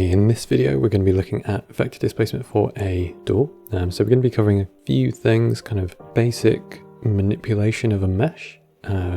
In this video, we're going to be looking at vector displacement for a door. So we're going to be covering a few things, kind of basic manipulation of a mesh,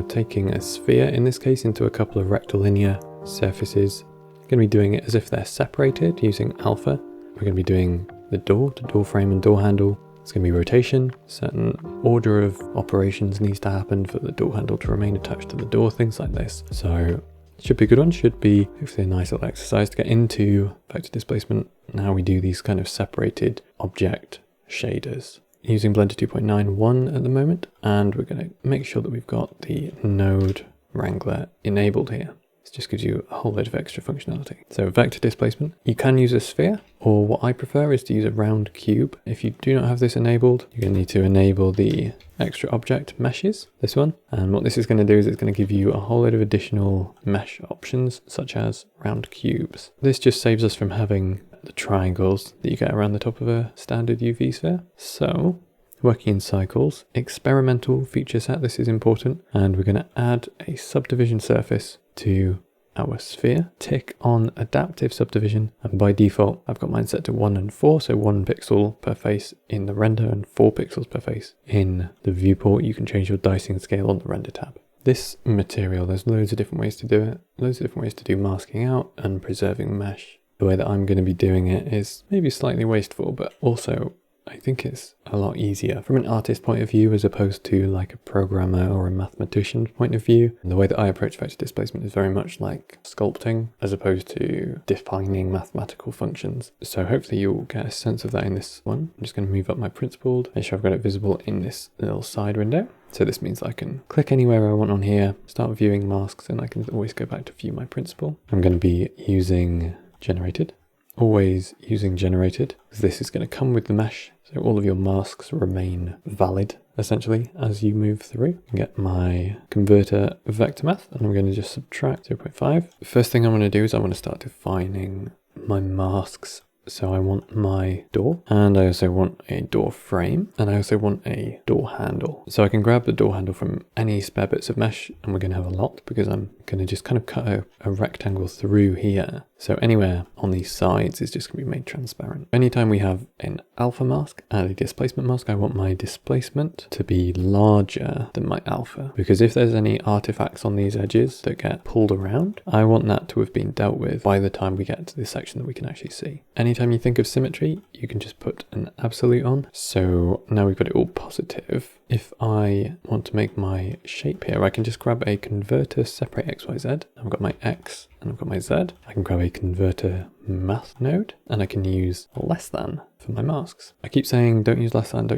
taking a sphere in this case into a couple of rectilinear surfaces. We're going to be doing it as if they're separated using alpha. We're going to be doing the door frame and door handle. It's going to be rotation. Certain order of operations needs to happen for the door handle to remain attached to the door, things like this. So should be a good one, should be hopefully a nice little exercise to get into vector displacement and how we do these kind of separated object shaders. Using Blender 2.91 at the moment, and we're going to make sure that we've got the node wrangler enabled here. This just gives you a whole load of extra functionality. So vector displacement, you can use a sphere, or what I prefer is to use a round cube. If you do not have this enabled, you're going to need to enable the extra object meshes, this one. And what this is going to do is it's going to give you a whole load of additional mesh options, such as round cubes. This just saves us from having the triangles that you get around the top of a standard UV sphere. So working in cycles, experimental feature set, this is important. And we're going to add a subdivision surface to our sphere, tick on adaptive subdivision, and by default I've got mine set to 1 and 4, so 1 pixel per face in the render and 4 pixels per face in the viewport. You can change your dicing scale on the render tab. This material, there's loads of different ways to do it, loads of different ways to do masking out and preserving mesh. The way that I'm going to be doing it is maybe slightly wasteful, but also I think it's a lot easier from an artist point of view as opposed to like a programmer or a mathematician point of view. And the way that I approach vector displacement is very much like sculpting as opposed to defining mathematical functions. So hopefully you'll get a sense of that in this one. I'm just going to move up my principled, make sure I've got it visible in this little side window. So this means I can click anywhere I want on here, start viewing masks, and I can always go back to view my principal. I'm going to be using generated. Always using generated, because this is going to come with the mesh, so all of your masks remain valid essentially as you move through. I get my converter vector math, and I'm going to just subtract 0.5. The first thing I want to do is I want to start defining my masks. So I want my door, and I also want a door frame, and I also want a door handle. So I can grab the door handle from any spare bits of mesh, and we're going to have a lot because I'm going to just kind of cut a rectangle through here. So anywhere on these sides is just going to be made transparent. Anytime we have an alpha mask and a displacement mask, I want my displacement to be larger than my alpha, because if there's any artifacts on these edges that get pulled around, I want that to have been dealt with by the time we get to this section that we can actually see. Anytime you think of symmetry, you can just put an absolute on. So now we've got it all positive. If I want to make my shape here, I can just grab a converter separate XYZ. I've got my X and I've got my Z. I can grab a converter math node, and I can use less than for my masks. I keep saying don't use less than,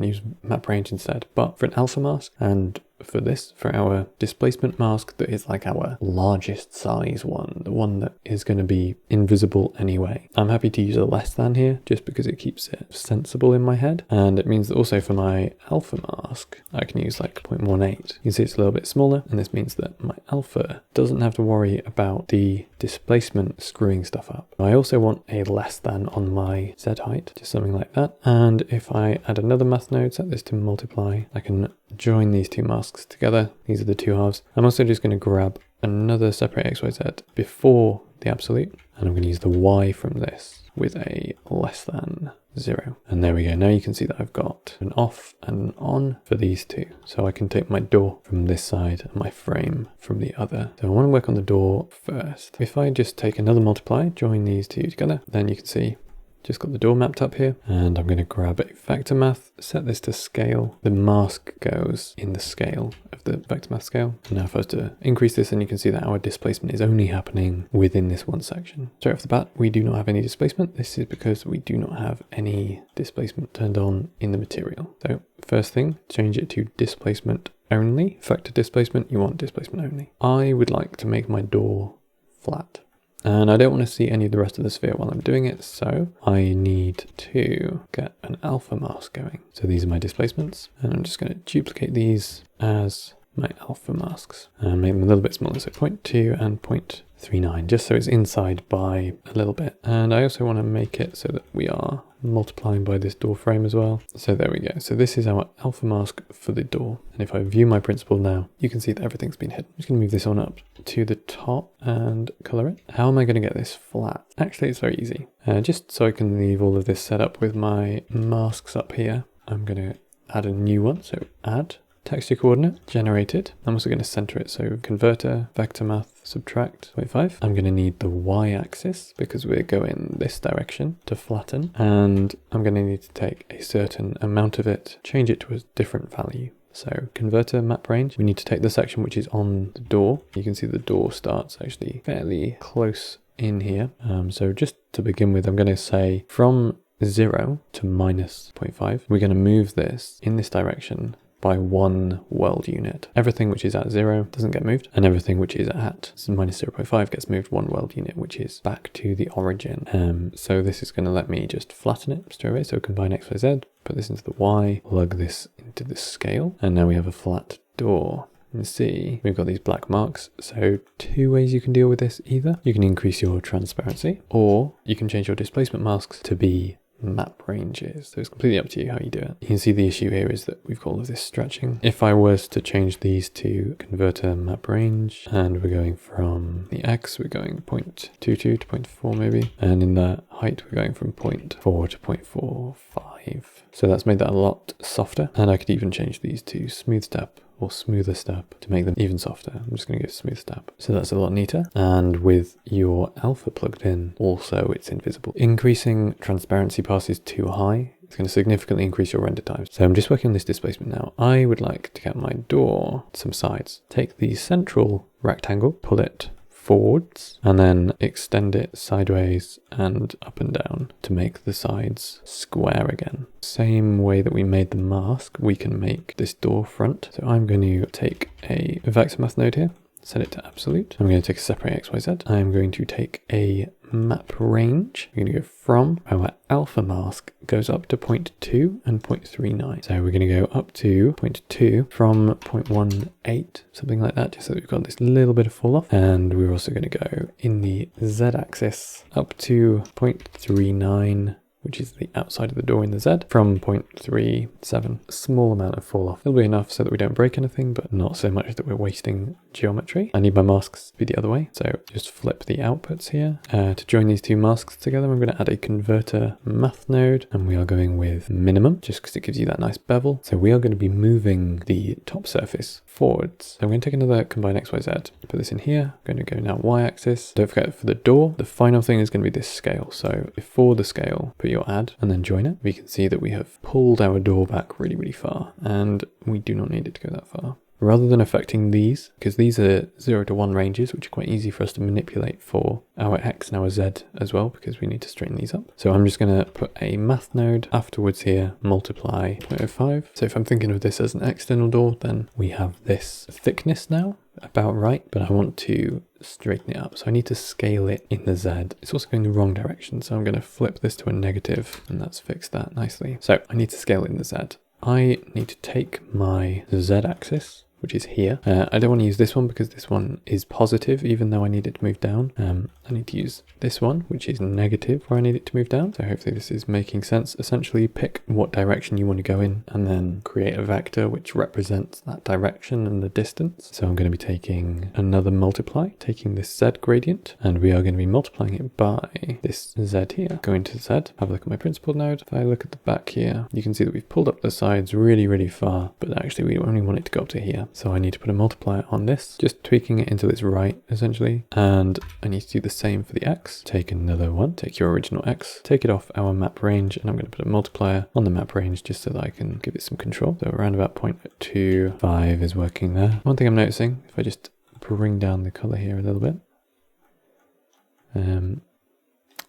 use map range instead. But for an alpha mask and for this, for our displacement mask that is like our largest size one, the one that is going to be invisible anyway, I'm happy to use a less than here just because it keeps it sensible in my head. And it means that also for my alpha mask, I can use like 0.18. You can see it's a little bit smaller, and this means that my alpha doesn't have to worry about the displacement screwing stuff up. I also want a less than on my Z height, just something like that. And if I add another math node, set this to multiply, I can join these two masks together. These are the two halves. I'm also just going to grab another separate XYZ before the absolute, and I'm going to use the Y from this with a less than 0. And there we go. Now you can see that I've got an off and an on for these two. So I can take my door from this side and my frame from the other. So I want to work on the door first. If I just take another multiply, join these two together, then you can see just got the door mapped up here, and I'm going to grab a vector math, set this to scale. The mask goes in the scale of the vector math scale. And now if I was to increase this, then you can see that our displacement is only happening within this one section. Straight off the bat, we do not have any displacement. This is because we do not have any displacement turned on in the material. So first thing, change it to displacement only. Vector displacement, you want displacement only. I would like to make my door flat, and I don't want to see any of the rest of the sphere while I'm doing it, so I need to get an alpha mask going. So these are my displacements, and I'm just going to duplicate these as my alpha masks and make them a little bit smaller, so 0.2 and 0.3. 0.39, just so it's inside by a little bit. And I also want to make it so that we are multiplying by this door frame as well. So there we go. So this is our alpha mask for the door. And if I view my principal now, you can see that everything's been hidden. I'm just going to move this on up to the top and color it. How am I going to get this flat? Actually, it's very easy. Just so I can leave all of this set up with my masks up here, I'm going to add a new one. So add texture coordinate generated. I'm also going to center it. So converter, vector math, subtract 0.5. I'm going to need the y-axis because we're going this direction to flatten. And I'm going to need to take a certain amount of it, change it to a different value. So converter map range, we need to take the section which is on the door. You can see the door starts actually fairly close in here. So just to begin with, I'm going to say from 0 to minus 0.5. We're going to move this in this direction by 1 world unit. Everything which is at 0 doesn't get moved, and everything which is at minus 0.5 gets moved 1 world unit, which is back to the origin. So this is going to let me just flatten it straight away. So combine X, Y, Z, put this into the Y, plug this into the scale, and now we have a flat door. And see, we've got these black marks. So 2 ways you can deal with this. Either you can increase your transparency, or you can change your displacement masks to be map ranges. So it's completely up to you how you do it. You can see the issue here is that we've got all of this stretching. If I was to change these to converter map range, and we're going from the X, we're going 0.22 to 0.4 maybe, and in the height we're going from 0.4 to 0.45. So that's made that a lot softer, and I could even change these to smooth step or smoother step to make them even softer. I'm just going to go smooth step. So that's a lot neater. And with your alpha plugged in, also it's invisible. Increasing transparency passes too high, it's going to significantly increase your render time. So I'm just working on this displacement now. I would like to get my door some sides. Take the central rectangle, pull it forwards, and then extend it sideways and up and down to make the sides square again. Same way that we made the mask, we can make this door front. So I'm going to take a vector math node here, set it to absolute. I'm going to take a separate X, Y, Z. I'm going to take a map range. We're going to go from our alpha mask goes up to 0.2 and 0.39. So we're going to go up to 0.2 from 0.18, something like that, just so that we've got this little bit of fall off. And we're also going to go in the Z axis up to 0.39, which is the outside of the door in the Z, from 0.37. Small amount of fall off. It'll be enough so that we don't break anything, but not so much that we're wasting geometry. I need my masks to be the other way, so just flip the outputs here. To join these two masks together, I'm going to add a converter math node, and we are going with minimum, just because it gives you that nice bevel. So we are going to be moving the top surface forwards. So I'm going to take another combine X, Y, Z, put this in here. I'm going to go now Y-axis. Don't forget for the door, the final thing is going to be this scale. So before the scale, put your add and then join it. We can see that we have pulled our door back really, really far, and we do not need it to go that far. Rather than affecting these, because these are 0 to 1 ranges, which are quite easy for us to manipulate for our X and our Z as well, because we need to straighten these up. So I'm just going to put a math node afterwards here, multiply 0.05. So if I'm thinking of this as an external door, then we have this thickness now, about right, but I want to straighten it up. So I need to scale it in the Z. It's also going the wrong direction, so I'm going to flip this to a negative, and that's fixed that nicely. So I need to scale it in the Z. I need to take my Z axis, which is here. I don't want to use this one because this one is positive, even though I need it to move down. I need to use this one, which is negative, where I need it to move down. So hopefully this is making sense. Essentially, pick what direction you want to go in and then create a vector which represents that direction and the distance. So I'm going to be taking another multiply, taking this Z gradient, and we are going to be multiplying it by this Z here. Go into Z, have a look at my principal node. If I look at the back here, you can see that we've pulled up the sides really, really far, but actually we only want it to go up to here. So I need to put a multiplier on this, just tweaking it into this right, essentially. And I need to do the same for the X. Take another one, take your original X, take it off our map range, and I'm going to put a multiplier on the map range just so that I can give it some control. So around about 0.25 is working there. One thing I'm noticing, if I just bring down the color here a little bit,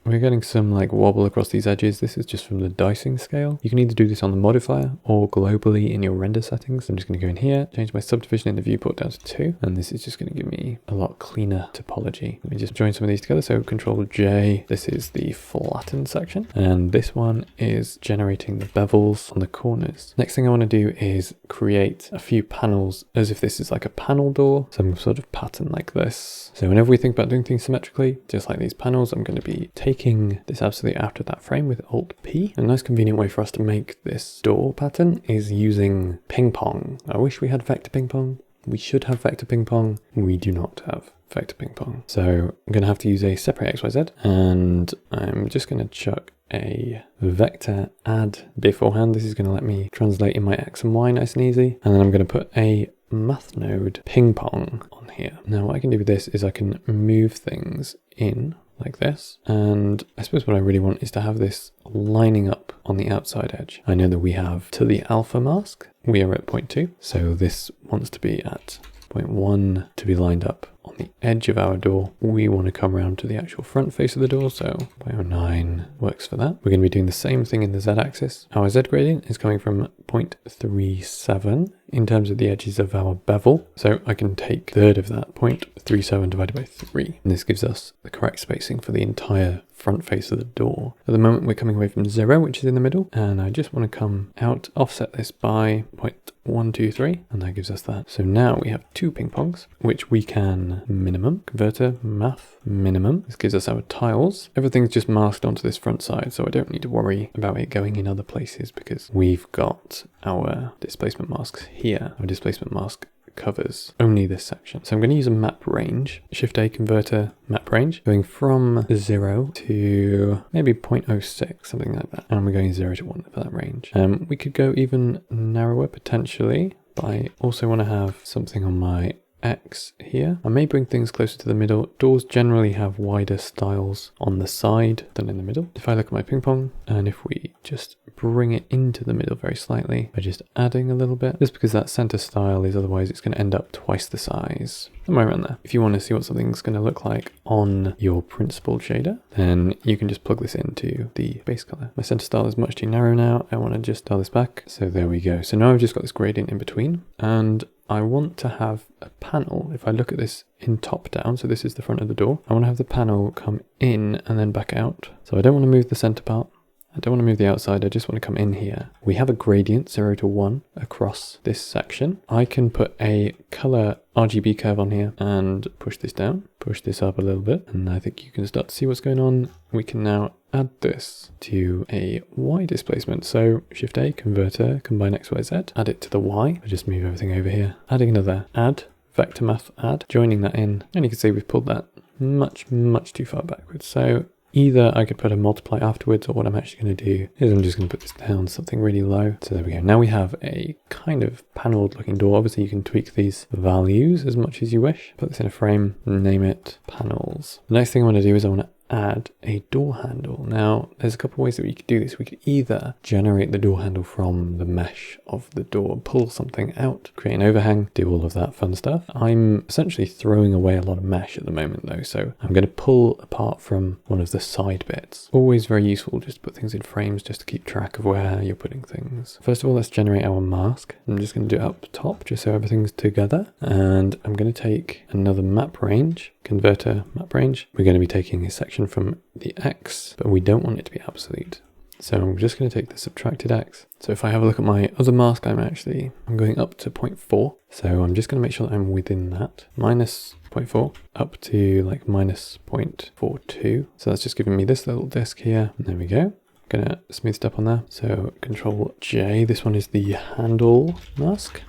we're getting some like wobble across these edges. This is just from the dicing scale. You can either do this on the modifier or globally in your render settings. I'm just going to go in here, change my subdivision in the viewport down to 2, and this is just going to give me a lot cleaner topology. Let me just join some of these together. So Control J, this is the flattened section, and this one is generating the bevels on the corners. Next thing I want to do is create a few panels as if this is like a panel door, some sort of pattern like this. So whenever we think about doing things symmetrically, just like these panels, I'm going to be taking this absolute out of that frame with Alt P. A nice convenient way for us to make this door pattern is using ping pong. I wish we had vector ping pong. We should have vector ping pong. We do not have vector ping pong. So I'm going to have to use a separate XYZ, and I'm just going to chuck a vector add beforehand. This is going to let me translate in my X and Y nice and easy. And then I'm going to put a math node ping pong on here. Now what I can do with this is I can move things in like this. And I suppose what I really want is to have this lining up on the outside edge. I know that we have to the alpha mask, we are at 0.2. So this wants to be at 0.1 to be lined up on the edge of our door. We want to come around to the actual front face of the door, so 0.09 works for that. We're going to be doing the same thing in the z-axis. Our z gradient is coming from 0.37 in terms of the edges of our bevel, so I can take a third of that, 0.37 divided by 3, and this gives us the correct spacing for the entire front face of the door. At the moment we're coming away from 0, which is in the middle, and I just want to come out, offset this by 0.123, and that gives us that. So now we have 2 ping pongs, which we can minimum, converter, math, minimum. This gives us our tiles. Everything's just masked onto this front side, so I don't need to worry about it going in other places because we've got our displacement masks here. Our displacement mask covers only this section. So I'm going to use a map range, Shift A converter map range, going from 0 to maybe 0.06, something like that. And we're going 0 to 1 for that range. We could go even narrower potentially, but I also want to have something on my X here. I may bring things closer to the middle. Doors generally have wider styles on the side than in the middle. If I look at my ping pong, and if we just bring it into the middle very slightly by just adding a little bit, just because that center style is otherwise it's going to end up twice the size. Somewhere around there. If you want to see what something's going to look like on your principled shader, then you can just plug this into the base color. My center style is much too narrow now. I want to just dial this back. So there we go. So now I've just got this gradient in between, and I want to have a panel. If I look at this in top down, so this is the front of the door, I want to have the panel come in and then back out. So I don't want to move the center part. I don't want to move the outside, I just want to come in here. We have a gradient 0 to 1 across this section. I can put a color RGB curve on here and push this down, push this up a little bit, and I think you can start to see what's going on. We can now add this to a Y displacement. So Shift A, converter, combine XYZ, add it to the Y. I just move everything over here, adding another add, vector math add, joining that in, and you can see we've pulled that much too far backwards. So either I could put a multiply afterwards, or what I'm actually going to do is I'm just going to put this down something really low. So there we go. Now we have a kind of paneled looking door. Obviously you can tweak these values as much as you wish. Put this in a frame, name it panels. The next thing I want to do is I want to add a door handle. Now there's a couple of ways that we could do this. We could either generate the door handle from the mesh of the door, pull something out, create an overhang, do all of that fun stuff. I'm essentially throwing away a lot of mesh at the moment though, so I'm going to pull apart from one of the side bits. Always very useful just to put things in frames just to keep track of where you're putting things. First of all, let's generate our mask. I'm just going to do it up top just so everything's together, and I'm going to take another map range, converter map range. We're going to be taking a section from the X, but we don't want it to be absolute. So I'm just going to take the subtracted X. So if I have a look at my other mask, I'm going up to 0.4. So I'm just going to make sure that I'm within that. Minus 0.4 up to like minus 0.42. So that's just giving me this little disk here. And there we go. Gonna smooth step on there. So Control J, this one is the handle mask.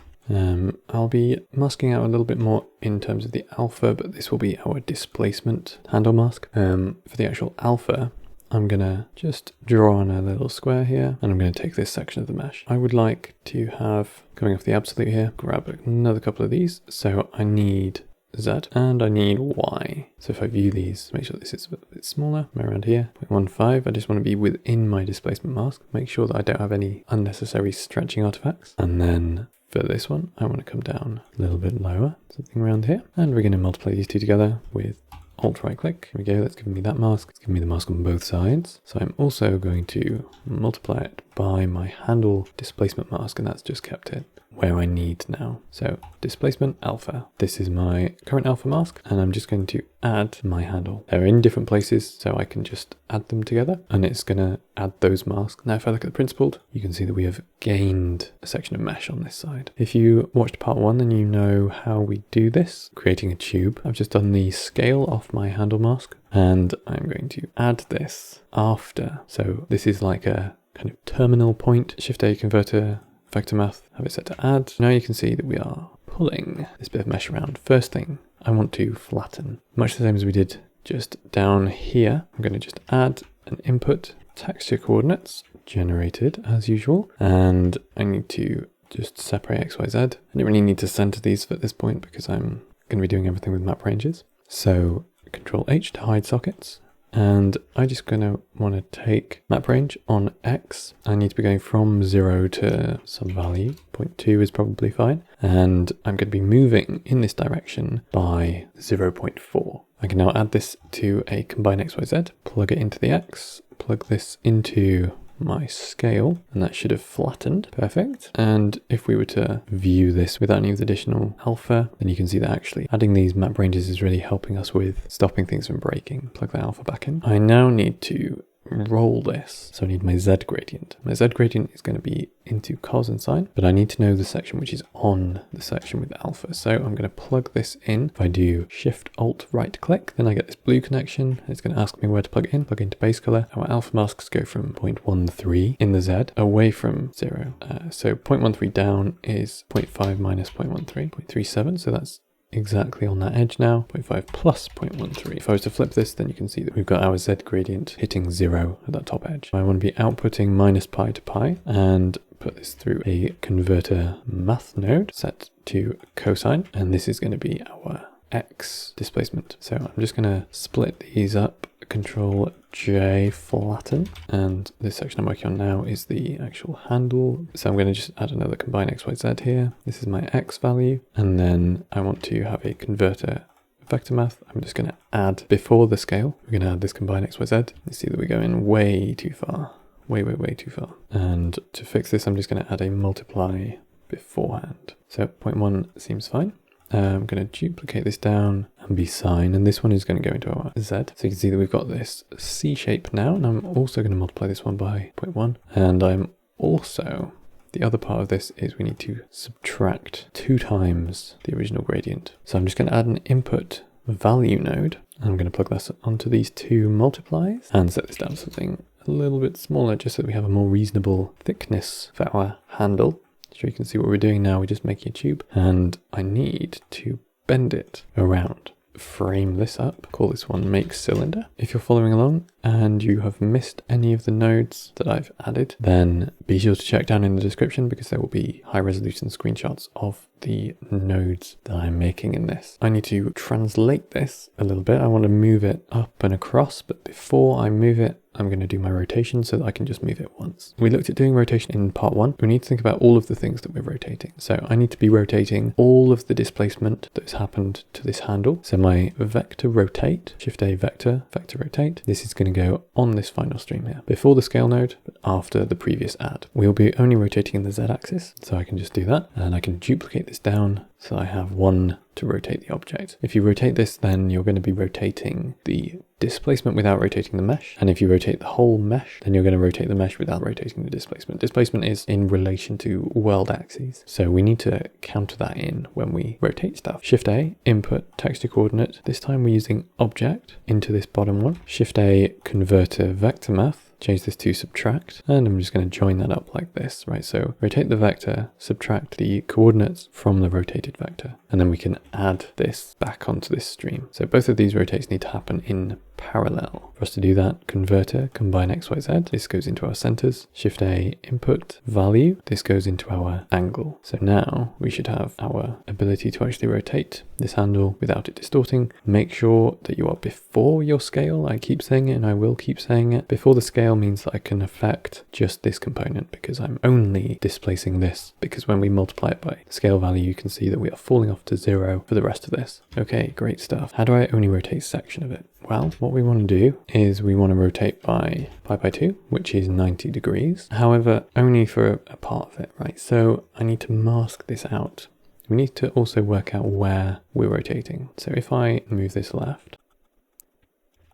I'll be masking out a little bit more in terms of the alpha, but this will be our displacement handle mask. For the actual alpha, I'm gonna just draw on a little square here, and I'm gonna take this section of the mesh. I would like to have, coming off the absolute here, grab another couple of these. So I need Z and I need Y. So if I view these, make sure this is a bit smaller, around here, 0.15. I just want to be within my displacement mask, make sure that I don't have any unnecessary stretching artifacts. And then for this one, I want to come down a little bit lower, something around here. And we're going to multiply these two together with Alt right click. Here we go, that's giving me that mask. It's giving me the mask on both sides. So I'm also going to multiply it by my handle displacement mask, and that's just kept it where I need now. So displacement alpha. This is my current alpha mask, and I'm just going to add my handle. They're in different places, so I can just add them together, and it's going to add those masks. Now, if I look at the principled, you can see that we have gained a section of mesh on this side. If you watched part 1, then you know how we do this, creating a tube. I've just done the scale off my handle mask, and I'm going to add this after. So this is like a kind of terminal point. Shift A converter, vector math, have it set to add. Now you can see that we are pulling this bit of mesh around. First thing, I want to flatten. Much the same as we did just down here. I'm going to just add an input texture coordinates generated as usual. And I need to just separate X, Y, Z. I don't really need to center these at this point because I'm going to be doing everything with map ranges. So Control H to hide sockets. And I'm just going to want to take map range on X. I need to be going from 0 to some value. 0.2 is probably fine. And I'm going to be moving in this direction by 0.4. I can now add this to a combine XYZ, plug it into the X, plug this into my scale, and that should have flattened. Perfect. And if we were to view this without any of the additional alpha, then you can see that actually adding these map ranges is really helping us with stopping things from breaking. Plug that alpha back in. I now need to roll this. So I need my Z gradient. My Z gradient is going to be into cos and sine, but I need to know the section which is on the section with alpha. So I'm going to plug this in. If I do Shift Alt right click, then I get this blue connection. It's going to ask me where to plug it in. Plug into base color. Our alpha masks go from 0.13 in the Z away from 0. So 0.13 down is 0.5 minus 0.13, 0.37. So that's exactly on that edge now, 0.5 plus 0.13. If I was to flip this, then you can see that we've got our Z gradient hitting 0 at that top edge. I want to be outputting minus pi to pi and put this through a converter math node set to cosine, and this is going to be our X displacement. So I'm just going to split these up, Control J flatten, and this section I'm working on now is the actual handle. So I'm going to just add another combine XYZ here. This is my X value, and then I want to have a converter vector math. I'm just going to add before the scale. We're going to add this combine XYZ. You see that we're going way too far, way too far. And to fix this, I'm just going to add a multiply beforehand. So 0.1 seems fine. I'm going to duplicate this down and be sine, and this one is going to go into our Z. So you can see that we've got this C shape now, and I'm also going to multiply this one by 0.1. And I'm also, the other part of this is we need to subtract 2 times the original gradient. So I'm just going to add an input value node. I'm going to plug this onto these 2 multiplies and set this down to something a little bit smaller, just so that we have a more reasonable thickness for our handle. So you can see what we're doing now, we're just making a tube, and I need to bend it around. Frame this up, call this one make cylinder. If you're following along and you have missed any of the nodes that I've added, then be sure to check down in the description because there will be high resolution screenshots of the nodes that I'm making in this. I need to translate this a little bit. I want to move it up and across, but before I move it, I'm going to do my rotation so that I can just move it once. We looked at doing rotation in part 1. We need to think about all of the things that we're rotating. So I need to be rotating all of the displacement that's happened to this handle. So my vector rotate, Shift A vector rotate. This is going to go on this final stream here, before the scale node, but after the previous add. We'll be only rotating in the Z axis. So I can just do that, and I can duplicate this down so I have one to rotate the object. If you rotate this, then you're going to be rotating the displacement without rotating the mesh. And if you rotate the whole mesh, then you're going to rotate the mesh without rotating the displacement. Displacement is in relation to world axes. So we need to counter that in when we rotate stuff. Shift A, input texture coordinate. This time we're using object into this bottom one. Shift A, converter vector math. Change this to subtract, and I'm just going to join that up like this, right? So rotate the vector, subtract the coordinates from the rotated vector, and then we can add this back onto this stream. So both of these rotates need to happen in parallel. For us to do that, converter, combine X, Y, Z. This goes into our centers. Shift A, input value. This goes into our angle. So now we should have our ability to actually rotate this handle without it distorting. Make sure that you are before your scale. I keep saying it and I will keep saying it. Before the scale means that I can affect just this component because I'm only displacing this, because when we multiply it by the scale value, you can see that we are falling off to 0 for the rest of this. Okay, great stuff. How do I only rotate a section of it? Well, what we want to do is we want to rotate by pi by 2, which is 90 degrees. However, only for a part of it, right? So I need to mask this out. We need to also work out where we're rotating. So if I move this left,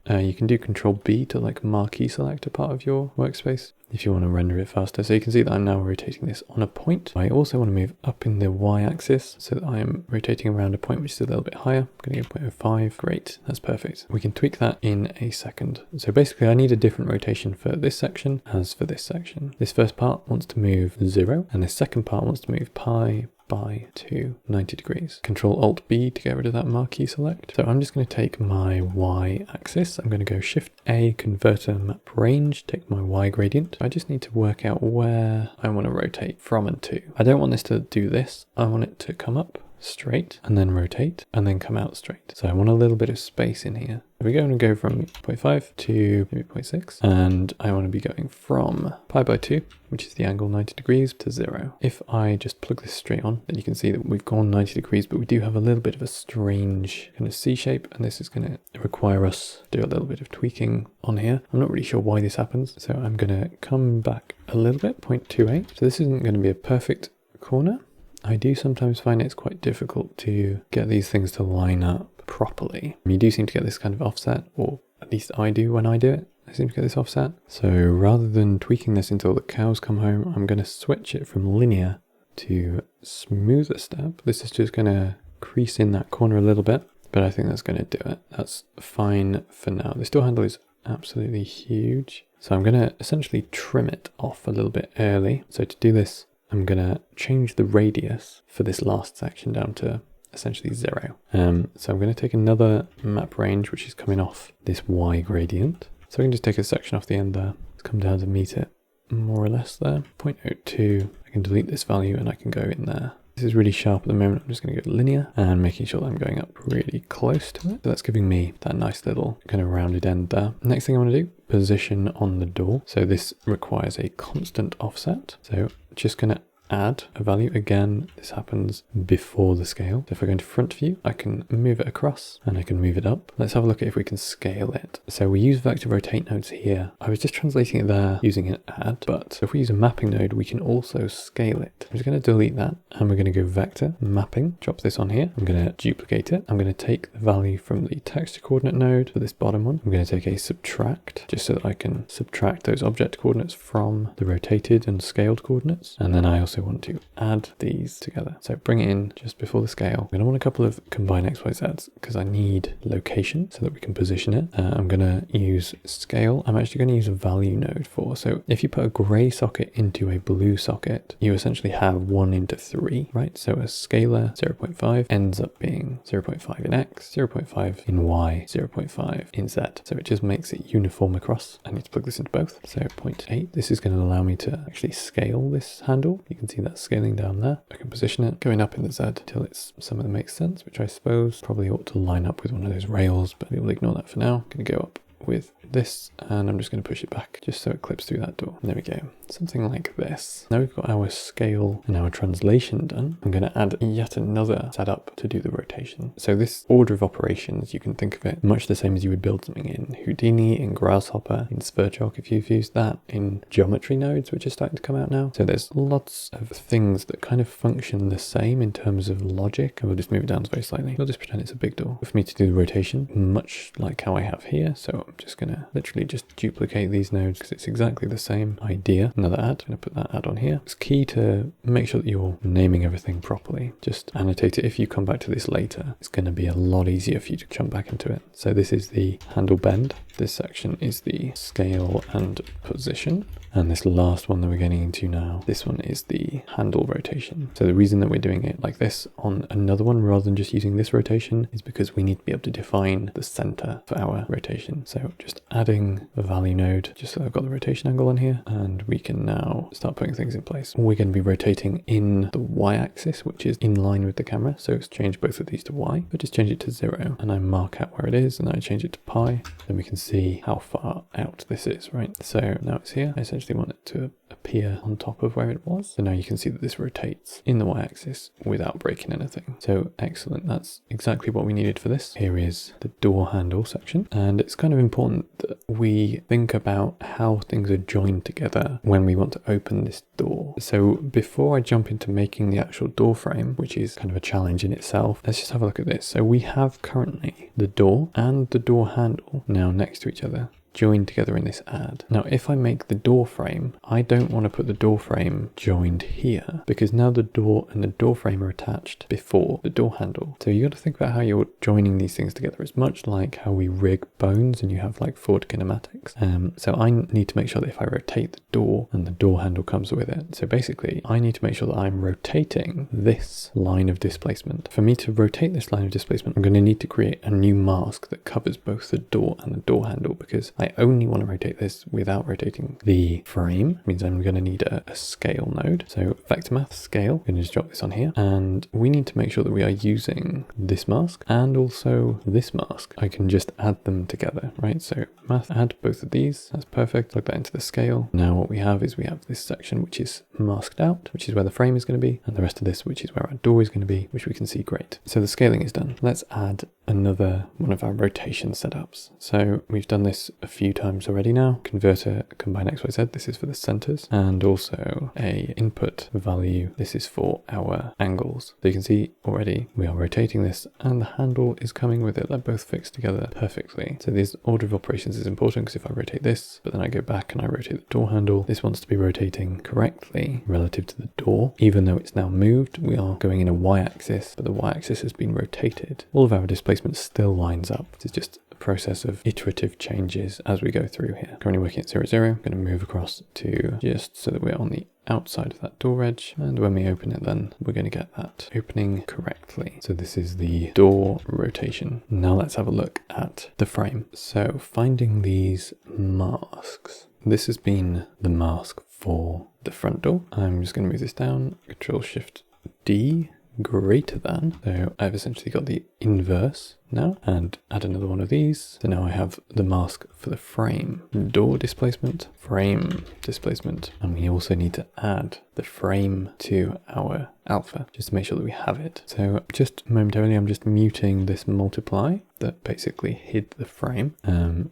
you can do Control B to like marquee select a part of your workspace if you want to render it faster. So you can see that I'm now rotating this on a point. I also want to move up in the y-axis so that I am rotating around a point which is a little bit higher. I'm going to go 0.05. Great, that's perfect. We can tweak that in a second. So basically I need a different rotation for this section as for this section. This first part wants to move 0 and this second part wants to move pi by 2, 90 degrees. Control Alt B to get rid of that marquee select. So I'm just going to take my Y axis. I'm going to go Shift A, converter map range, take my Y gradient. I just need to work out where I want to rotate from and to. I don't want this to do this. I want it to come up straight and then rotate and then come out straight. So I want a little bit of space in here. We're going to go from 0.5 to maybe 0.6 and I want to be going from pi by 2, which is the angle 90 degrees, to 0. If I just plug this straight on, then you can see that we've gone 90 degrees, but we do have a little bit of a strange kind of C shape, and this is going to require us to do a little bit of tweaking on here. I'm not really sure why this happens, so I'm going to come back a little bit, 0.28. So this isn't going to be a perfect corner. I do sometimes find it's quite difficult to get these things to line up properly. You do seem to get this kind of offset, or at least I do when I do it. I seem to get this offset. So rather than tweaking this until the cows come home, I'm going to switch it from linear to smoother step. This is just going to crease in that corner a little bit, but I think that's going to do it. That's fine for now. This door handle is absolutely huge. So I'm going to essentially trim it off a little bit early. So to do this, I'm going to change the radius for this last section down to essentially 0. So I'm going to take another map range, which is coming off this Y gradient. So I can just take a section off the end there. Let's come down to meet it more or less there. 0.02. I can delete this value and I can go in there. This is really sharp at the moment. I'm just going to go linear and making sure that I'm going up really close to it. So that's giving me that nice little kind of rounded end there. Next thing I want to do, position on the door. So this requires a constant offset. So just going to add a value. Again, this happens before the scale. So if I go into front view, I can move it across and I can move it up. Let's have a look at if we can scale it. So we use vector rotate nodes here. I was just translating it there using an add, but if we use a mapping node, we can also scale it. I'm just going to delete that and we're going to go vector mapping, drop this on here. I'm going to duplicate it. I'm going to take the value from the texture coordinate node for this bottom one. I'm going to take a subtract just so that I can subtract those object coordinates from the rotated and scaled coordinates. And then I also want to add these together. So bring it in just before the scale. I'm going to want a couple of combine XYZs because I need location so that we can position it. I'm going to use scale. I'm actually going to use a value node for. So if you put a gray socket into a blue socket, you essentially have 1 into 3, right? So a scalar 0.5 ends up being 0.5 in X, 0.5 in Y, 0.5 in Z. So it just makes it uniform across. I need to plug this into both. So 0.8. This is going to allow me to actually scale this handle. You can see that scaling down there. I can position it going up in the Z until it's something that makes sense, which I suppose probably ought to line up with one of those rails, but we'll ignore that for now. I'm going to go up with this and I'm just going to push it back just so it clips through that door. There we go. Something like this. Now we've got our scale and our translation done. I'm going to add yet another setup to do the rotation. So this order of operations, you can think of it much the same as you would build something in Houdini, in Grasshopper, in Spurchalk if you've used that, in geometry nodes which are starting to come out now. So there's lots of things that kind of function the same in terms of logic. I will just move it down very slightly. We'll just pretend it's a big door. For me to do the rotation, much like how I have here. So I'm just going to literally just duplicate these nodes because it's exactly the same idea. Another add. I'm going to put that add on here. It's key to make sure that you're naming everything properly. Just annotate it. If you come back to this later, it's going to be a lot easier for you to jump back into it. So this is the handle bend. this section is the scale and position. And this last one that we're getting into now, this one is the handle rotation. So the reason that we're doing it like this on another one rather than just using this rotation is because we need to be able to define the center for our rotation. So just adding a value node, just so I've got the rotation angle on here, and we can now start putting things in place. We're going to be rotating in the y-axis, which is in line with the camera. So let's change both of these to y, but just change it to 0, and I mark out where it is, and then I change it to pi. Then we can see how far out this is, right? So now it's here. I essentially want it to appear on top of where it was. So now you can see that this rotates in the y-axis without breaking anything. So excellent. That's exactly what we needed for this. Here is the door handle section. And it's kind of important that we think about how things are joined together when we want to open this door. So before I jump into making the actual door frame, which is kind of a challenge in itself, let's just have a look at this. So we have currently the door and the door handle now next to each other, joined together in this add. Now, if I make the door frame, I don't want to put the door frame joined here because now the door and the door frame are attached before the door handle. So you got to think about how you're joining these things together. It's much like how we rig bones and you have like Ford kinematics. So I need to make sure that if I rotate the door and the door handle comes with it. So basically I need to make sure that I'm rotating this line of displacement. For me to rotate this line of displacement, I'm going to need to create a new mask that covers both the door and the door handle because I only want to rotate this without rotating the frame. It means I'm going to need a scale node. So vector math scale, I'm going to just drop this on here. And we need to make sure that we are using this mask and also this mask. I can just add them together, right? So math, add both of these. That's perfect. Plug that into the scale. Now what we have is we have this section which is masked out, which is where the frame is going to be. And the rest of this, which is where our door is going to be, which we can see great. So the scaling is done. Let's add another one of our rotation setups. So we've done this a few times already now. Converter combine XYZ, this is for the centers, and also a input value, this is for our angles. So you can see already we are rotating this and the handle is coming with it. They're both fixed together perfectly. So this order of operations is important because if I rotate this, but then I go back and I rotate the door handle, this wants to be rotating correctly relative to the door. Even though it's now moved, we are going in a y-axis, but the y-axis has been rotated. All of our displacement still lines up. It's just process of iterative changes as we go through here. Currently working at 0, 0. I'm going to move across to just so that we're on the outside of that door edge, and when we open it then we're going to get that opening correctly. So this is the door rotation. Now let's have a look at the frame. So finding these masks. This has been the mask for the front door. I'm just going to move this down, Control Shift D, greater than. So I've essentially got the inverse now, and add another one of these. So now I have the mask for the frame, door displacement, frame displacement, and we also need to add the frame to our alpha just to make sure that we have it. So just momentarily I'm just muting this multiply that basically hid the frame.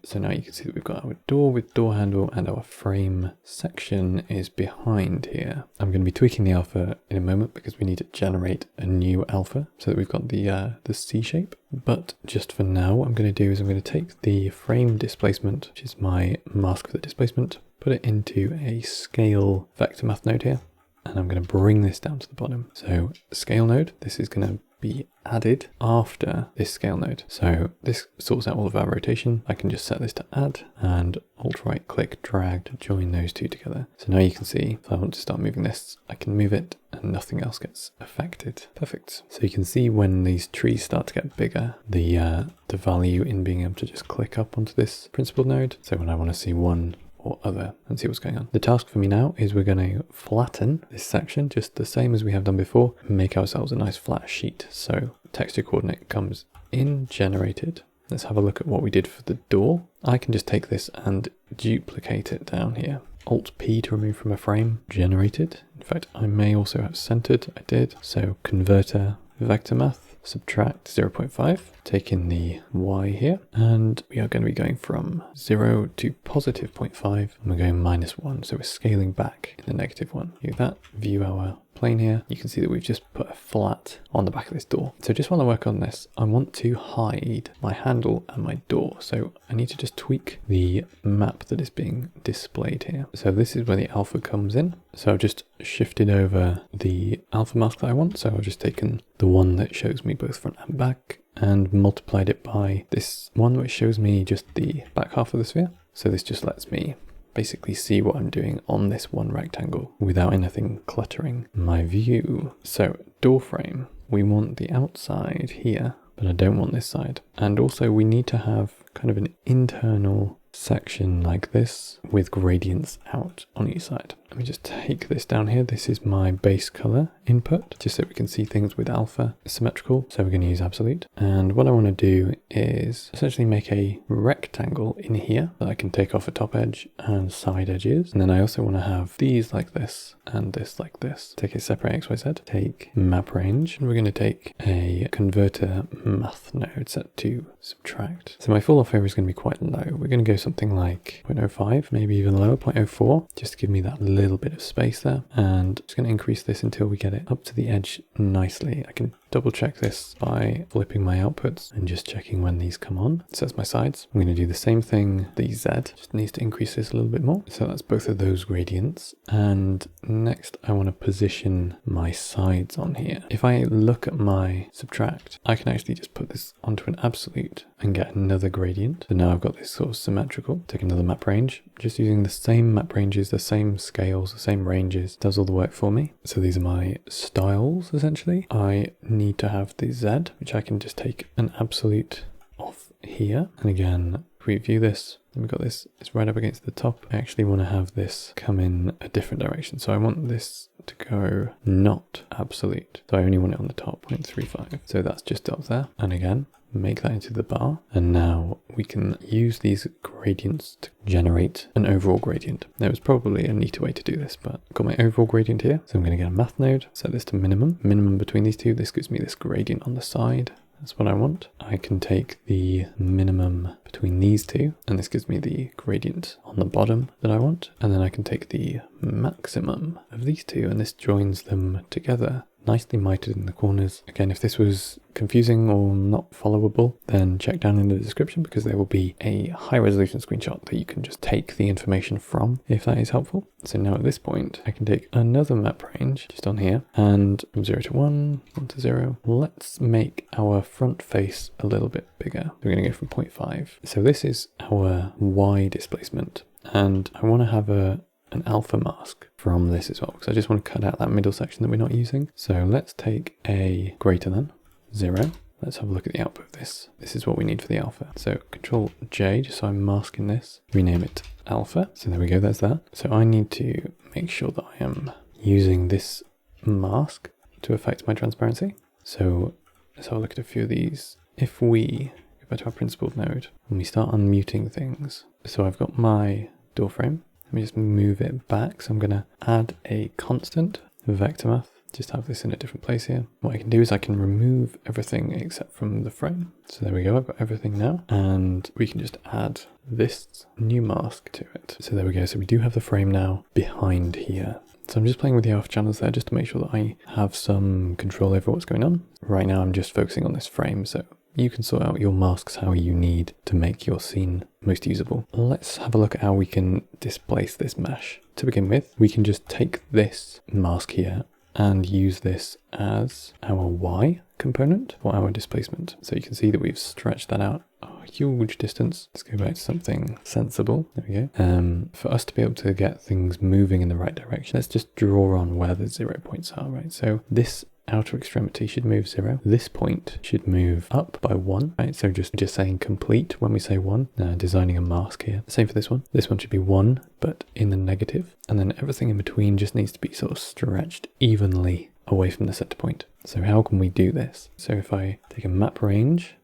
So now you can see that we've got our door with door handle and our frame section is behind here. I'm going to be tweaking the alpha in a moment because we need to generate a new alpha so that we've got the C shape. But just for now, what I'm going to do is I'm going to take the frame displacement, which is my mask for the displacement, put it into a scale vector math node here, and I'm going to bring this down to the bottom. So scale node, this is going to be added after this scale node. So this sorts out all of our rotation. I can just set this to add and alt right click drag to join those two together. So now you can see if I want to start moving this, I can move it and nothing else gets affected. Perfect. So you can see when these trees start to get bigger, the value in being able to just click up onto this principal node. So when I want to see one or other and see what's going on. The task for me now is we're going to flatten this section just the same as we have done before, make ourselves a nice flat sheet. So texture coordinate comes in, generated. Let's have a look at what we did for the door. I can just take this and duplicate it down here. Alt P to remove from a frame, generated. In fact, I may also have centered, I did. So converter, vector math, subtract 0.5, take in the y here, and we are going to be going from 0 to positive 0.5, and we're going -1, so we're scaling back in the negative one. Do that, view our plane here, you can see that we've just put a flat on the back of this door. So just while I work on this, I want to hide my handle and my door. So I need to just tweak the map that is being displayed here. So this is where the alpha comes in. So I've just shifted over the alpha mask that I want. So I've just taken the one that shows me both front and back, and multiplied it by this one which shows me just the back half of the sphere. So this just lets me basically see what I'm doing on this one rectangle without anything cluttering my view. So door frame, we want the outside here, but I don't want this side. And also we need to have kind of an internal section like this with gradients out on each side. Let me just take this down here. This is my base color input, just so we can see things with alpha symmetrical. So we're going to use absolute. And what I want to do is essentially make a rectangle in here that I can take off a top edge and side edges. And then I also want to have these like this and this like this. Take a separate XYZ, take map range, and we're going to take a converter math node set to subtract. So my fall off over is going to be quite low. We're going to go something like 0.05, maybe even lower, 0.04, just to give me that little bit of space there. And just going to increase this until we get it up to the edge nicely. I can double check this by flipping my outputs and just checking when these come on. So that's my sides. I'm going to do the same thing, the Z, just needs to increase this a little bit more. So that's both of those gradients. And next I want to position my sides on here. If I look at my subtract, I can actually just put this onto an absolute and get another gradient. So now I've got this sort of symmetrical. Take another map range, just using the same map ranges, the same scales, the same ranges, does all the work for me. So these are my styles essentially. I need to have the Z, which I can just take an absolute off here. And again, if we view this, and we've got this, it's right up against the top. I actually want to have this come in a different direction. So I want this to go not absolute. So I only want it on the top, 0.35. So that's just up there. And again, make that into the bar. And now we can use these gradients to generate an overall gradient. There was probably a neater way to do this, but I've got my overall gradient here. So I'm going to get a math node, set this to minimum. Minimum between these two, this gives me this gradient on the side. That's what I want. I can take the minimum between these two, and this gives me the gradient on the bottom that I want. And then I can take the maximum of these two, and this joins them together, nicely mitered in the corners. Again, if this was confusing or not followable, then check down in the description because there will be a high resolution screenshot that you can just take the information from if that is helpful. So now at this point, I can take another map range just on here and from 0 to 1, 1 to 0. Let's make our front face a little bit bigger. We're going to go from 0.5. So this is our Y displacement, and I want to have an alpha mask from this as well, because I just want to cut out that middle section that we're not using. So let's take a greater than 0. Let's have a look at the output of this. This is what we need for the alpha. So Control J, just so I'm masking this, rename it alpha. So there we go, there's that. So I need to make sure that I am using this mask to affect my transparency. So let's have a look at a few of these. If we go back to our principled node and we start unmuting things. So I've got my door frame. Let me just move it back. So I'm going to add a constant vector math. Just have this in a different place here. What I can do is I can remove everything except from the frame. So there we go. I've got everything now. And we can just add this new mask to it. So there we go. So we do have the frame now behind here. So I'm just playing with the alpha channels there just to make sure that I have some control over what's going on. Right now I'm just focusing on this frame. So you can sort out your masks how you need to make your scene most usable. Let's have a look at how we can displace this mesh. To begin with, we can just take this mask here and use this as our Y component for our displacement. So you can see that we've stretched that out a huge distance. Let's go back to something sensible. There we go. For us to be able to get things moving in the right direction, let's just draw on where the 0 points are, right? So this outer extremity should move 0. This point should move up by 1, right? So just saying complete when we say 1, designing a mask here. Same for this one. This one should be 1, but in the negative. And then everything in between just needs to be sort of stretched evenly away from the center point. So how can we do this? So if I take a map range,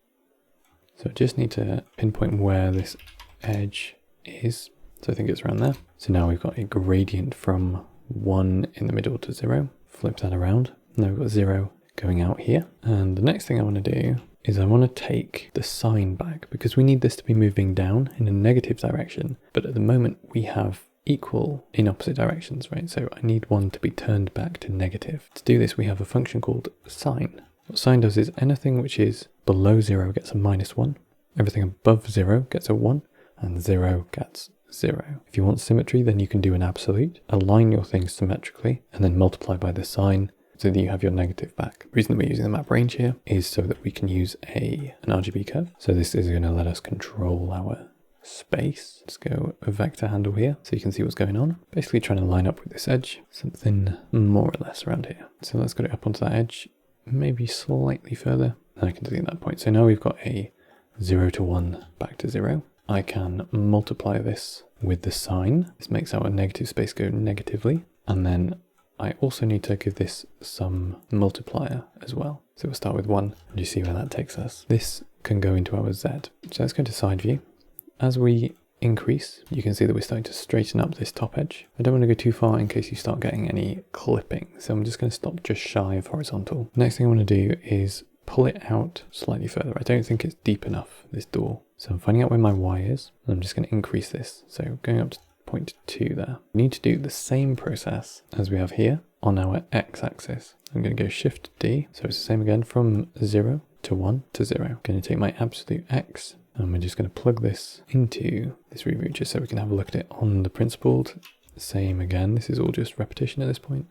so I just need to pinpoint where this edge is. So I think it's around there. So now we've got a gradient from 1 in the middle to 0. Flip that around. Now we've got 0 going out here. And the next thing I want to do is I want to take the sign back because we need this to be moving down in a negative direction. But at the moment we have equal in opposite directions, right? So I need one to be turned back to negative. To do this, we have a function called sign. What sign does is anything which is below 0 gets a -1. Everything above 0 gets a 1 and 0 gets 0. If you want symmetry, then you can do an absolute, align your things symmetrically and then multiply by the sign. so that you have your negative back. The reason that we're using the map range here is so that we can use an RGB curve. So this is going to let us control our space. Let's go a vector handle here so you can see what's going on. Basically trying to line up with this edge, something more or less around here. So let's get it up onto that edge, maybe slightly further, and I can delete that point. So now we've got a 0 to 1 back to 0. I can multiply this with the sign. This makes our negative space go negatively. And then I also need to give this some multiplier as well. So we'll start with 1 and you see where that takes us. This can go into our Z. So let's go to side view. As we increase, you can see that we're starting to straighten up this top edge. I don't want to go too far in case you start getting any clipping. So I'm just going to stop just shy of horizontal. Next thing I want to do is pull it out slightly further. I don't think it's deep enough, this door. So I'm finding out where my Y is, and I'm just going to increase this. So going up to 0.2 there. We need to do the same process as we have here on our X axis. I'm going to go Shift D. So it's the same again from 0 to 1 to 0. I'm going to take my absolute X, and we're just going to plug this into this reboot just so we can have a look at it on the principled. Same again. This is all just repetition at this point.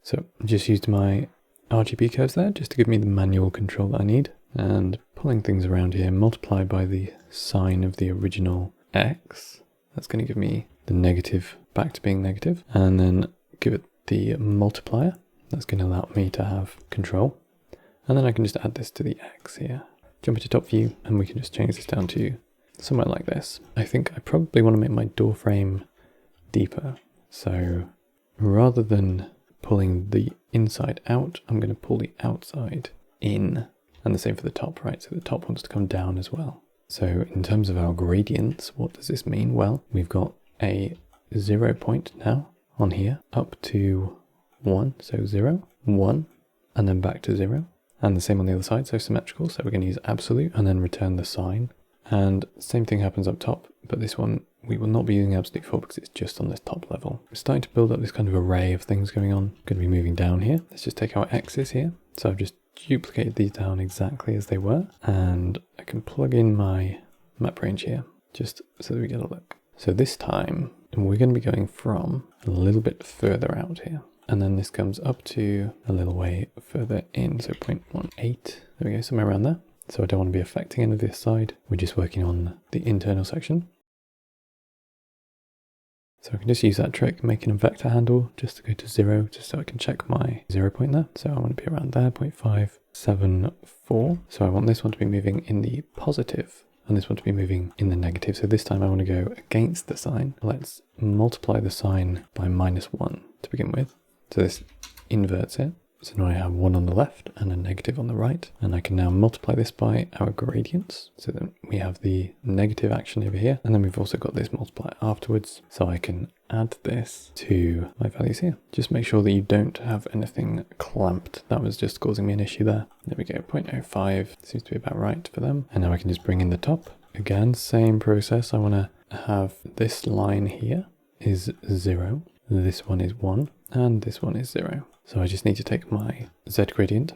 So I just used my RGB curves there just to give me the manual control that I need, and pulling things around here, multiply by the sign of the original X. That's going to give me the negative back to being negative, and then give it the multiplier. That's going to allow me to have control. And then I can just add this to the X here. Jump into top view, and we can just change this down to somewhere like this. I think I probably want to make my door frame deeper. So rather than pulling the inside out, I'm going to pull the outside in, and the same for the top, right? So the top wants to come down as well. So in terms of our gradients, what does this mean? Well, we've got a 0 point now on here up to 1. So 0, 1, and then back to 0. And the same on the other side, so symmetrical. So we're going to use absolute and then return the sign. And same thing happens up top, but this one we will not be using absolute for because it's just on this top level. We're starting to build up this kind of array of things going on. Going to be moving down here. Let's just take our X's here. So I've just duplicated these down exactly as they were, and I can plug in my map range here just so that we get a look. So this time we're going to be going from a little bit further out here, and then this comes up to a little way further in, so 0.18, there we go, somewhere around there. So I don't want to be affecting any of this side. We're just working on the internal section. So I can just use that trick, making a vector handle just to go to 0, just so I can check my 0 point there. So I want to be around there, 0.574. So I want this one to be moving in the positive and this one to be moving in the negative. So this time I want to go against the sign. Let's multiply the sign by -1 to begin with. So this inverts it. So now I have 1 on the left and a negative on the right, and I can now multiply this by our gradients. So then we have the negative action over here, and then we've also got this multiplier afterwards. So I can add this to my values here. Just make sure that you don't have anything clamped. That was just causing me an issue there. There we go, 0.05 seems to be about right for them. And now I can just bring in the top. Again, same process. I want to have this line here is 0, this one is 1, and this one is 0. So I just need to take my Z gradient.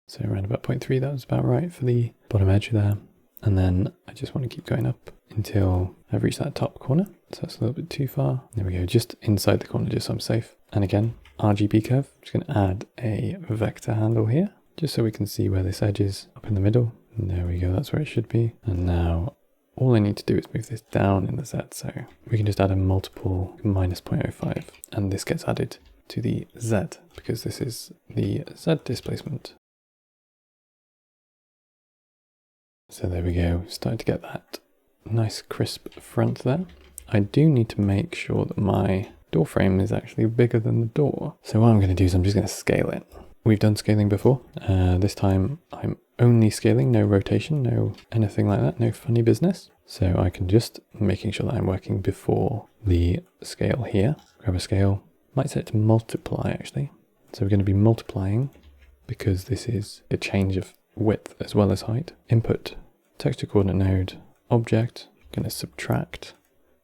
So around about 0.3, that was about right for the bottom edge there. And then I just want to keep going up until I've reached that top corner. So that's a little bit too far. There we go, just inside the corner, just so I'm safe. And again, RGB curve. I'm just going to add a vector handle here, just so we can see where this edge is up in the middle. And there we go, that's where it should be. And now all I need to do is move this down in the Z, so we can just add a multiple -0.05, and this gets added to the Z because this is the Z displacement. So there we go, starting to get that nice crisp front there. I do need to make sure that my door frame is actually bigger than the door. So what I'm going to do is I'm just going to scale it. We've done scaling before. This time I'm only scaling, no rotation, no anything like that, no funny business. So I can just making sure that I'm working before the scale here. Grab a scale, might set it to multiply actually. So we're going to be multiplying because this is a change of width as well as height. Input, texture coordinate node, object, going to subtract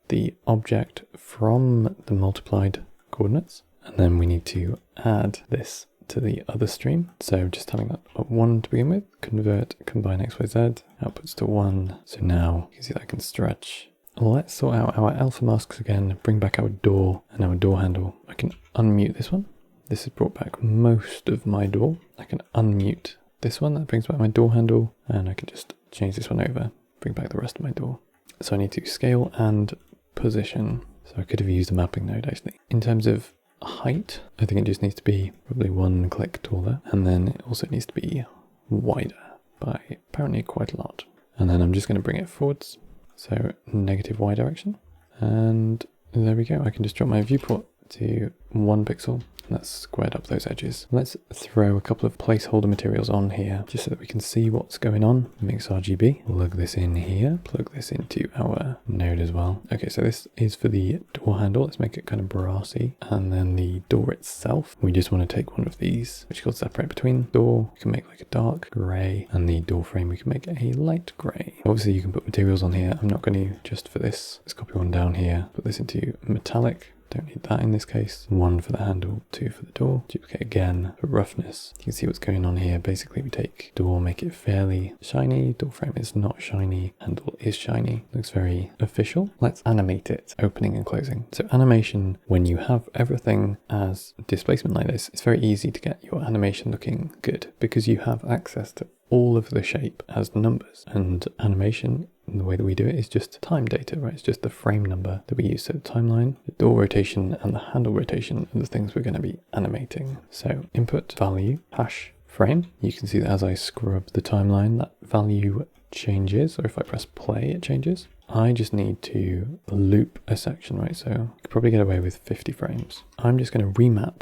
the object from the multiplied coordinates. And then we need to add this to the other stream. So just having that at 1 to begin with, convert, combine X, Y, Z, outputs to 1. So now you can see that I can stretch. Let's sort out our alpha masks again, bring back our door and our door handle. I can unmute this one. This has brought back most of my door. I can unmute this one, that brings back my door handle, and I can just change this one over, bring back the rest of my door. So I need to scale and position. So I could have used a mapping node actually. In terms of height, I think it just needs to be probably 1 click taller, and then it also needs to be wider by apparently quite a lot. And then I'm just going to bring it forwards, so negative Y direction. And there we go. I can just drop my viewport to 1 pixel. Let's squared up those edges. Let's throw a couple of placeholder materials on here just so that we can see what's going on. Mix RGB, plug this in here, plug this into our node as well. Okay, so this is for the door handle. Let's make it kind of brassy. And then the door itself, we just want to take one of these, which is called separate between door. We can make like a dark gray, and the door frame, we can make a light gray. Obviously you can put materials on here. I'm not going to just for this. Let's copy one down here, put this into metallic. Don't need that in this case. 1 for the handle, 2 for the door. Duplicate again for roughness. You can see what's going on here. Basically we take door, make it fairly shiny. Door frame is not shiny. Handle is shiny. Looks very official. Let's animate it, opening and closing. So animation, when you have everything as displacement like this, it's very easy to get your animation looking good because you have access to all of the shape as numbers, and animation, the way that we do it is just time data, right? It's just the frame number that we use. So the timeline, the door rotation and the handle rotation are the things we're going to be animating. So input value hash frame. You can see that as I scrub the timeline, that value changes, or if I press play, it changes. I just need to loop a section, right? So I could probably get away with 50 frames. I'm just going to remap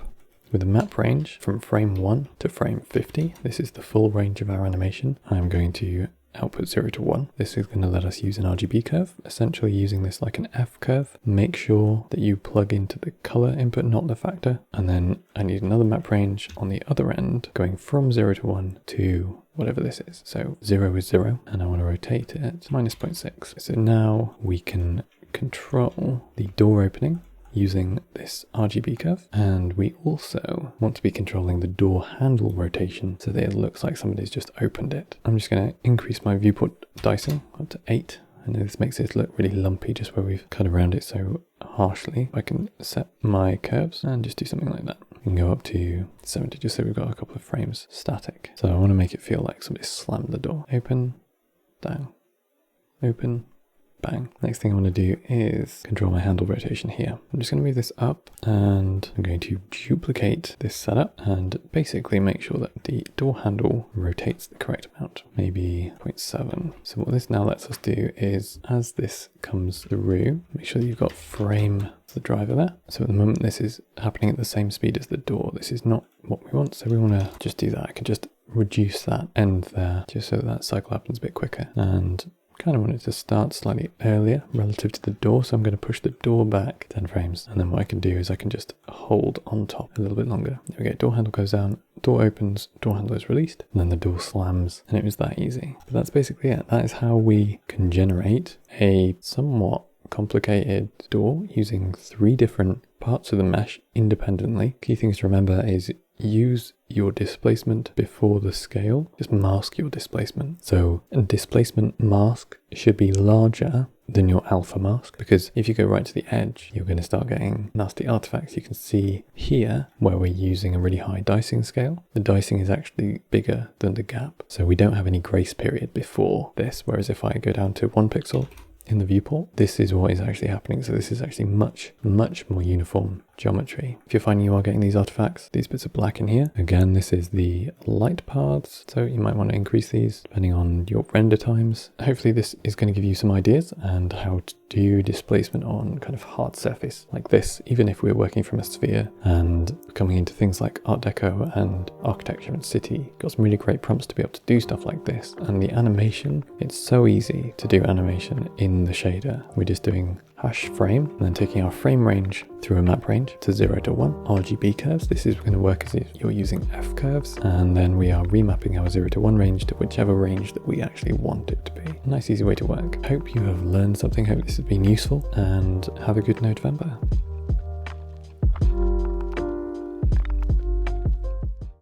with a map range from frame 1 to frame 50. This is the full range of our animation. I'm going to output 0 to 1. This is going to let us use an RGB curve, essentially using this like an F curve. Make sure that you plug into the color input, not the factor. And then I need another map range on the other end, going from 0 to 1 to whatever this is. So 0 is 0, and I want to rotate it -0.6. So now we can control the door opening using this RGB curve, and we also want to be controlling the door handle rotation so that it looks like somebody's just opened it. I'm just going to increase my viewport dicing up to 8. I know this makes it look really lumpy just where we've cut around it so harshly. I can set my curves and just do something like that. We can go up to 70 just so we've got a couple of frames static. So I want to make it feel like somebody slammed the door. Open, down, open, bang. Next thing I want to do is control my handle rotation here. I'm just going to move this up, and I'm going to duplicate this setup and basically make sure that the door handle rotates the correct amount, maybe 0.7. So what this now lets us do is, as this comes through, make sure that you've got frame the driver there. So at the moment this is happening at the same speed as the door. This is not what we want, so we want to just do that. I can just reduce that end there just so that cycle happens a bit quicker, and kind of want it to start slightly earlier relative to the door, so I'm going to push the door back 10 frames, and then what I can do is I can just hold on top a little bit longer. There we go, door handle goes down, door opens, door handle is released, and then the door slams, and it was that easy. But that's basically it. That is how we can generate a somewhat complicated door using 3 different parts of the mesh independently. Key things to remember is use your displacement before the scale. Just mask your displacement. So a displacement mask should be larger than your alpha mask, because if you go right to the edge, you're going to start getting nasty artifacts. You can see here where we're using a really high dicing scale. The dicing is actually bigger than the gap. So we don't have any grace period before this, whereas if I go down to 1 pixel in the viewport, this is what is actually happening. So this is actually much more uniform geometry. If you're finding you are getting these artifacts, these bits of black in here, again, this is the light paths, so you might want to increase these depending on your render times. Hopefully this is going to give you some ideas and how to do displacement on kind of hard surface like this, even if we're working from a sphere and coming into things like Art Deco and architecture and city. Got some really great prompts to be able to do stuff like this. And the animation, it's so easy to do animation in the shader. We're just doing hash frame and then taking our frame range through a map range to 0 to 1 RGB curves. This is going to work as if you're using F curves, and then we are remapping our 0 to 1 range to whichever range that we actually want it to be. A nice easy way to work. Hope you have learned something. Hope this has been useful, and have a good November.